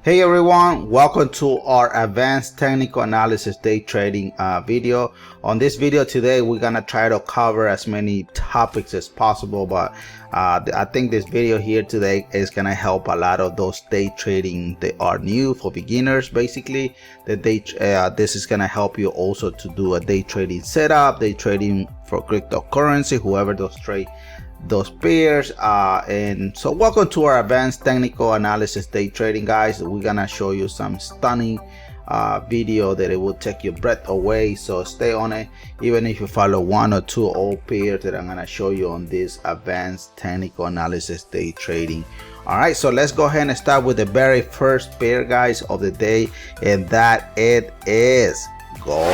Hey everyone, welcome to our advanced technical analysis day trading video. On this video today, we're gonna try to cover as many topics as possible, but I think this video here today is gonna help a lot of those day trading that are new for beginners. Basically, this is gonna help you also to do a day trading setup, day trading for cryptocurrency, whoever does trade those pairs. And so welcome to our advanced technical analysis day trading, guys. We're gonna show you some stunning video that it will take your breath away, so stay on it. Even if you follow one or two old pairs that I'm gonna show you on this advanced technical analysis day trading. All right, so let's go ahead and start with the very first pair, guys, of the day, and that it is gold.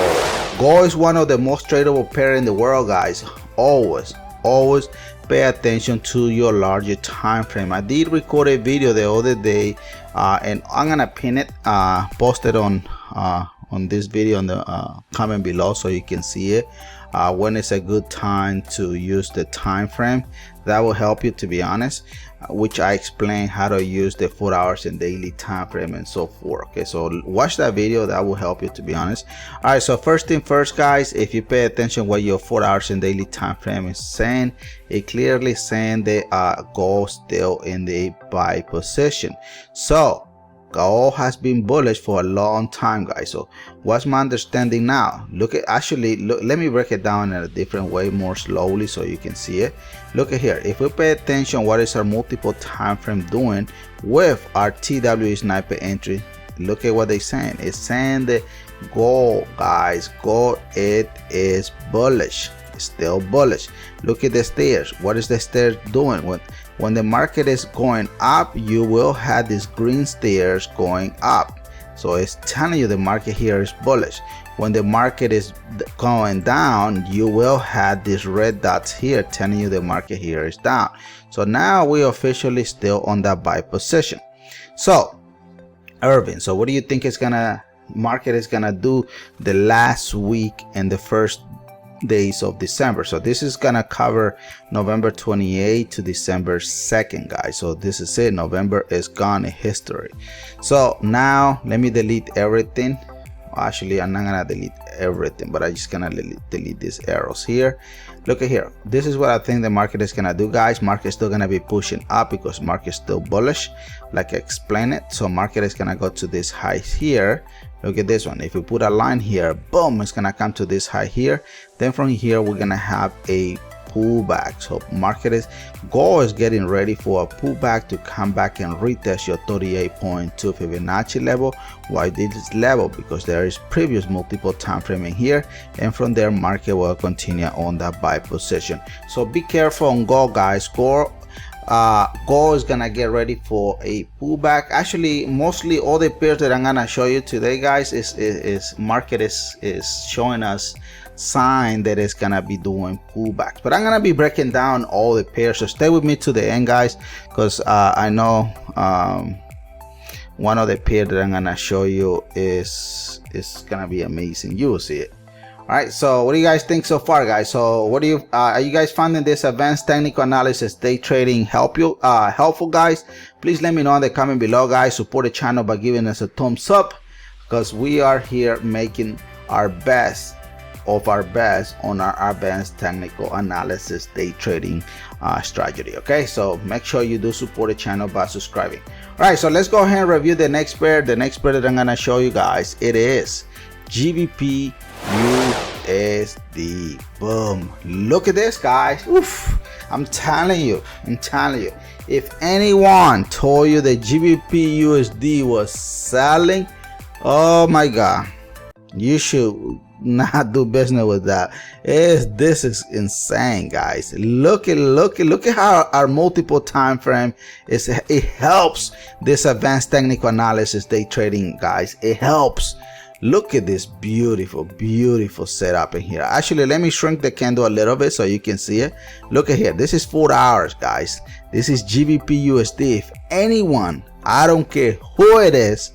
Gold is one of the most tradable pair in the world, guys. Always pay attention to your larger time frame. I did record a video the other day, and I'm gonna pin it, post it on this video in the comment below so you can see it, when it's a good time to use the time frame. That will help you, to be honest, which I explain how to use the 4 hours and daily time frame and so forth. Okay, so watch that video, that will help you, to be honest. All right, so first thing first, guys, if you pay attention what your 4 hours and daily time frame is saying, it clearly saying they gold still in the buy position. So gold has been bullish for a long time, guys. So what's my understanding now? Look, let me break it down in a different way, more slowly, so you can see it. Look at here. If we pay attention, what is our multiple time frame doing with our TWE sniper entry? Look at what they're saying. It's saying that gold, guys, gold, it is bullish. It's still bullish. Look at the stairs. What is the stairs doing? When the market is going up, you will have these green stairs going up. So it's telling you the market here is bullish. When the market is going down, you will have these red dots here telling you the market here is down. So now we officially still on that buy position. So Irving, so what do you think market is gonna do the last week and the first days of December? So this is gonna cover November 28th to December 2nd, guys. So this is it. November is gone in history. So now let me delete everything. Actually, I'm not gonna delete everything, but I'm just gonna delete these arrows here. Look at here. This is what I think the market is gonna do, guys. Market is still gonna be pushing up because market is still bullish, like I explained it. So market is gonna go to this high here. Look at this one. If we put a line here, boom, it's gonna come to this high here. Then from here, we're gonna have a pullback. So gold is getting ready for a pullback to come back and retest your 38.2 Fibonacci level. Why this level? Because there is previous multiple time frame in here, and from there market will continue on that buy position. So be careful on gold, guys. Gold is gonna get ready for a pullback. Actually, mostly all the pairs that I'm gonna show you today, guys, is market is showing us sign that it's gonna be doing pullbacks. But I'm gonna be breaking down all the pairs, so stay with me to the end, guys, because I know one of the pairs that I'm gonna show you is gonna be amazing. You will see it. All right, so what do you guys think so far, guys? So what do you are you guys finding this advanced technical analysis day trading helpful, guys? Please let me know in the comment below, guys. Support the channel by giving us a thumbs up, because we are here making our best of our best on our advanced technical analysis day trading strategy. Okay, so make sure you do support the channel by subscribing. All right, so let's go ahead and review the next pair. The next pair that I'm gonna show you guys, it is GBP USD. Boom, look at this, guys. Oof, I'm telling you, if anyone told you that GBP USD was selling, oh my god, you should not do business with that. This is insane, guys. Look at how our multiple time frame is. It helps this advanced technical analysis day trading, guys. It helps. Look at this beautiful setup in here. Actually, let me shrink the candle a little bit so you can see it. Look at here. This is 4 hours, guys. This is GBP USD. If anyone, I don't care who it is,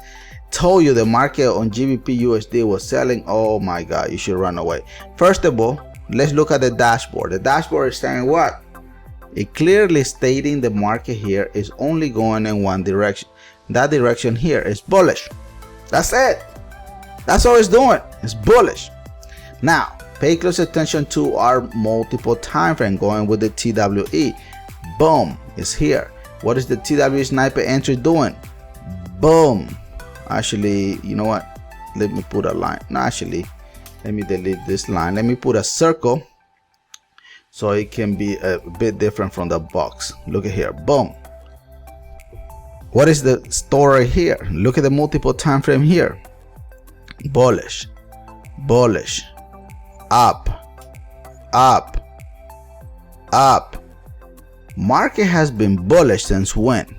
told you the market on GBP USD was selling, oh my god, you should run away. First of all, let's look at the dashboard. The dashboard is saying what? It clearly stating the market here is only going in one direction. that direction here is bullish. That's it. That's all it's doing. It's bullish. Now pay close attention to our multiple time frame, going with the TWE. Boom, it's here. What is the TWE sniper entry doing? Boom. Actually, you know what, let me put a line. No, actually, let me delete this line. Let me put a circle so it can be a bit different from the box. Look at here. Boom. What is the story here? Look at the multiple time frame here. Bullish, bullish, up, up, up. Market has been bullish since when?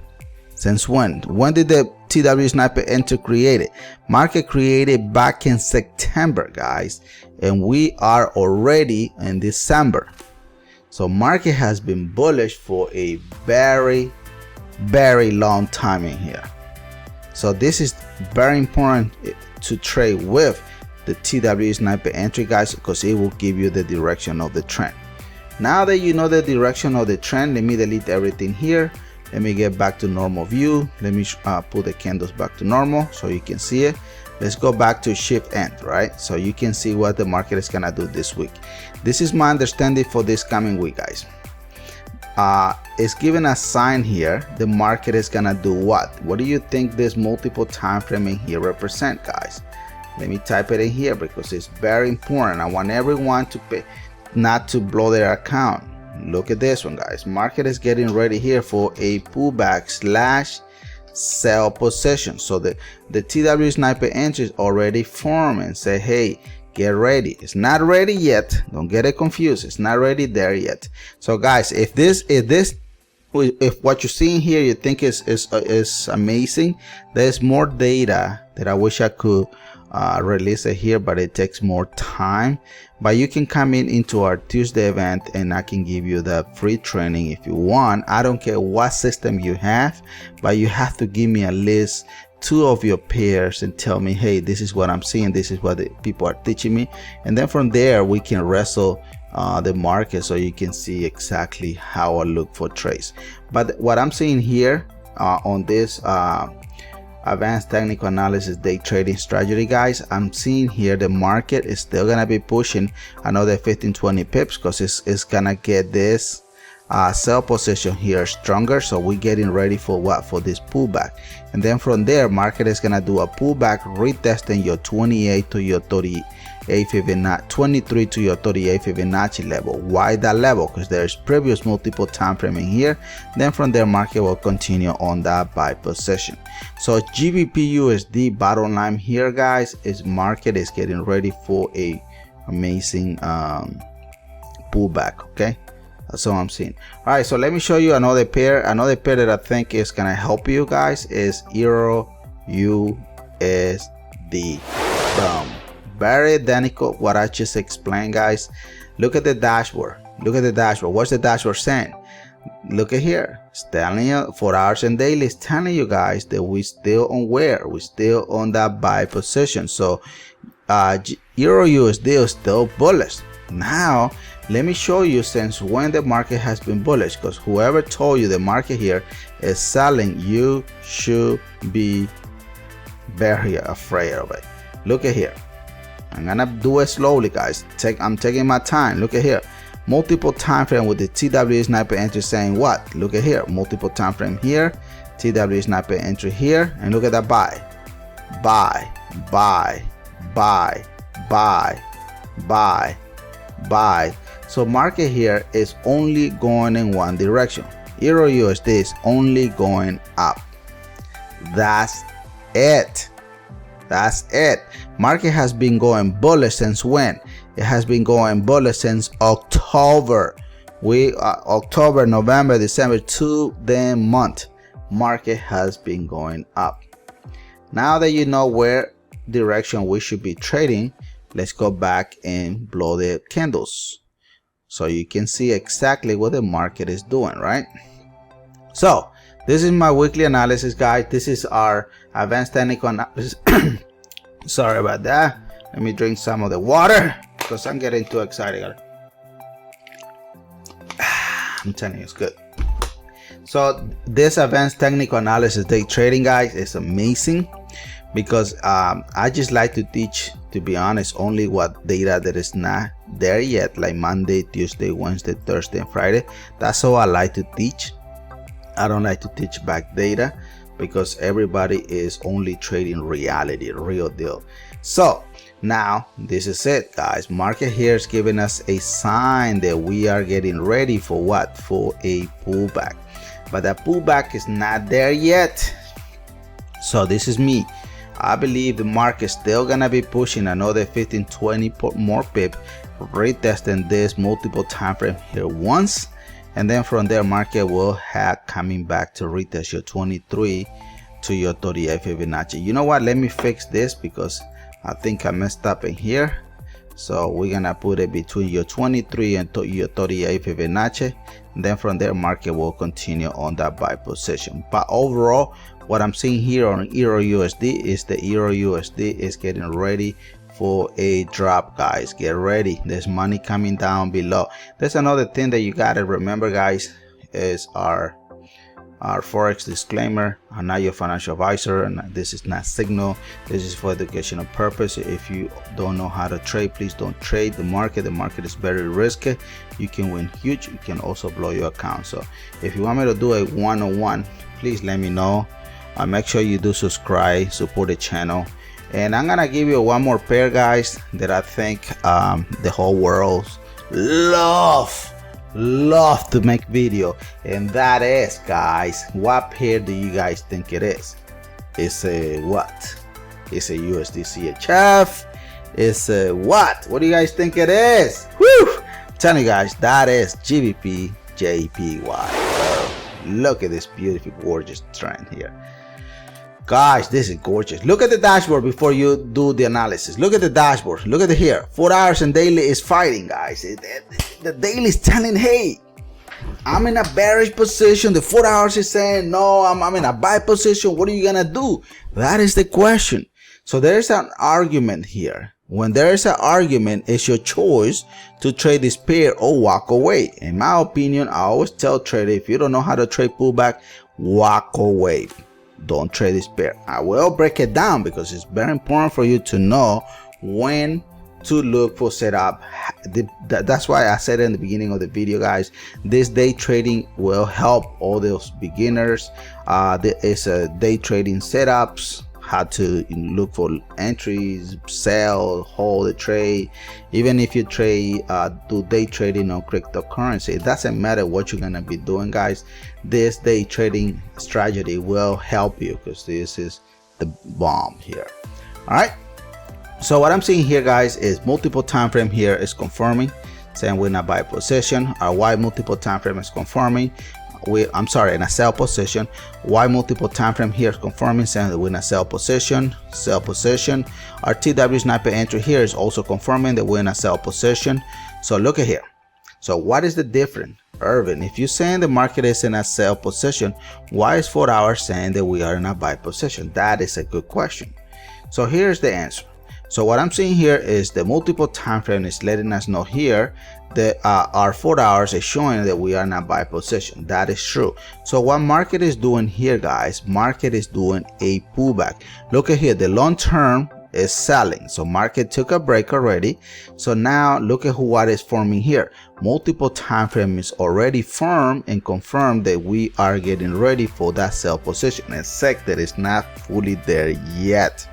Since when? When did the TW sniper enter created? Market created back in September, guys, and we are already in December. So market has been bullish for a very long time in here. So this is very important to trade with the TW sniper entry, guys, because it will give you the direction of the trend. Now that you know the direction of the trend, let me delete everything here. Let me get back to normal view. Let me put the candles back to normal so you can see it. Let's go back to shift end, right? So you can see what the market is gonna do this week. This is my understanding for this coming week, guys. It's giving a sign here. The market is gonna do what? What do you think this multiple time frame in here represent, guys? Let me type it in here because it's very important. I want everyone to pay, not to blow their account. Look at this one, guys. Market is getting ready here for a pullback slash sell position. So the TW sniper entry is already forming. Say, hey, get ready. It's not ready yet. Don't get it confused. It's not ready there yet. So guys, if what you're seeing here you think is amazing, there's more data that I wish I could release it here, but it takes more time. But you can come into our Tuesday event and I can give you the free training if you want. I don't care what system you have, but you have to give me at least 2 of your pairs and tell me, hey, this is what I'm seeing, this is what the people are teaching me, and then from there we can wrestle the market so you can see exactly how I look for trades. But what I'm seeing here on this advanced technical analysis day trading strategy, guys, I'm seeing here the market is still gonna be pushing another 15-20 pips because it's gonna get this sell position here stronger. So we're getting ready for what? For this pullback, and then from there market is gonna do a pullback, retesting your 28 to your 38 Fibonacci, 23 to your 38 Fibonacci level. Why that level? Because there's previous multiple time frame in here. Then from there market will continue on that buy position. So GBP USD bottom line here, guys, is market is getting ready for a amazing pullback. Okay, that's all I'm seeing. All right, so let me show you another pair. Another pair that I think is gonna help you guys is Euro USD. Very identical what I just explained, guys. Look at the dashboard. Look at the dashboard. What's the dashboard saying? Look at here. It's telling you 4 hours and daily. It's telling you guys that we still on where? We still on that buy position. So Euro USD is still bullish. Now let me show you since when the market has been bullish, because whoever told you the market here is selling, you should be very afraid of it. Look at here. I'm gonna do it slowly, guys. I'm taking my time. Look at here. Multiple time frame with the TW sniper entry saying what? Look at here. Multiple time frame here. TW sniper entry here. And look at that buy. Buy. Buy. Buy. Buy. Buy. Buy. So market here is only going in one direction. Euro USD is only going up. That's it. That's it. Market has been going bullish since when? It has been going bullish since October. October, November, December, 2 damn month. Market has been going up. Now that you know where direction we should be trading, let's go back and blow the candles so you can see exactly what the market is doing, right? So this is my weekly analysis, guys. This is our advanced technical analysis. Sorry about that. Let me drink some of the water because I'm getting too excited. I'm telling you, it's good. So this advanced technical analysis day trading, guys, is amazing because I just like to teach, to be honest, only what data that is not there yet, like Monday, Tuesday, Wednesday, Thursday, and Friday. That's all I like to teach. I don't like to teach back data because everybody is only trading reality, real deal. So now this is it, guys. Market here is giving us a sign that we are getting ready for what? For a pullback. But that pullback is not there yet. So this is me. I believe the market is still gonna be pushing another 15-20 more pip, retesting this multiple time frame here once, and then from there market will have coming back to retest your 23 to your 38 Fibonacci. You know what, let me fix this because I think I messed up in here. So we're gonna put it between your 23 and your 38 Fibonacci, and then from there market will continue on that buy position. But overall, what I'm seeing here on Euro USD is the Euro USD is getting ready for a drop, guys. Get ready, there's money coming down below. There's another thing that you gotta remember, guys, is our Forex disclaimer. I'm not your financial advisor, and this is not signal. This is for educational purpose. If you don't know how to trade, please don't trade the market. The market is very risky. You can win huge, you can also blow your account. So if you want me to do a one-on-one, please let me know. Make sure you do subscribe, support the channel, and I'm gonna give you one more pair, guys, that I think the whole world love to make video, and that is, guys, what pair do you guys think it is? It's a what? It's a USD CHF. It's a what? What do you guys think it is? Whew! I'm telling you guys, that is GBP JPY. Look at this beautiful, gorgeous trend here. Guys, this is gorgeous. Look at the dashboard before you do the analysis. Look at the dashboard. Look at it here. 4 hours and daily is fighting, guys. The daily is telling, hey, I'm in a bearish position. The 4 hours is saying, no, I'm in a buy position. What are you gonna do? That is the question. So there's an argument here. When there is an argument, it's your choice to trade this pair or walk away. In my opinion, I always tell traders, if you don't know how to trade pullback, walk away. Don't trade this pair. I will break it down because it's very important for you to know when to look for setup. That's why I said in the beginning of the video, guys, this day trading will help all those beginners. There is a day trading setups, how to look for entries, sell, hold a trade. Even if you trade, do day trading on cryptocurrency, it doesn't matter what you're gonna be doing, guys. This day trading strategy will help you because this is the bomb here. All right. So what I'm seeing here, guys, is multiple time frame here is confirming, saying we're in a buy position. Our Y multiple time frame is confirming. I'm sorry, in a sell position. Y multiple time frame here is confirming, saying that we're in a sell position. Our TW sniper entry here is also confirming that we're in a sell position. So look at here. So what is the difference, Irvin? If you're saying the market is in a sell position, why is 4 hours saying that we are in a buy position? That is a good question. So here's the answer. So what I'm seeing here is the multiple time frame is letting us know here that our 4 hours is showing that we are in a buy position. That is true. So what market is doing here, guys, market is doing a pullback. Look at here, the long term is selling. So market took a break already. So now look at what is forming here. Multiple time frame is already firm and confirmed that we are getting ready for that sell position. And SEC that is not fully there yet.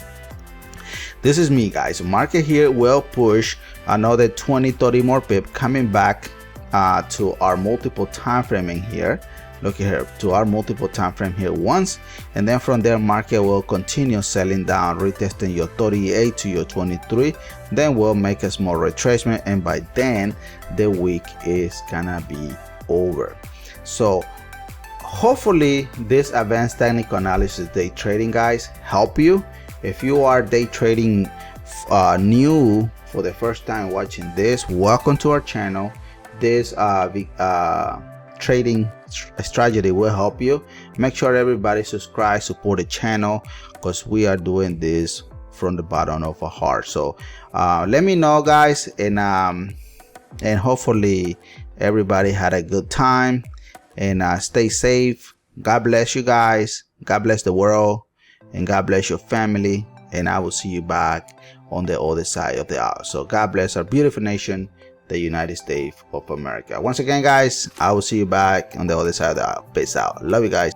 This is me, guys. Market here will push another 20-30 more pip coming back to our multiple time frame in here. Look here, to our multiple time frame here once, and then from there market will continue selling down, retesting your 38 to your 23. Then we'll make a small retracement, and by then the week is gonna be over. So hopefully this advanced technical analysis day trading, guys, help you. If you are day trading new for the first time watching this, welcome to our channel. This trading strategy will help you. Make sure everybody subscribe, support the channel, because we are doing this from the bottom of our heart. So let me know, guys, and hopefully everybody had a good time. and stay safe. God bless you guys. God bless the world, and God bless your family. And I will see you back on the other side of the aisle. So God bless our beautiful nation, the United States of America. Once again, guys, I will see you back on the other side of the aisle. Peace out. Love you guys.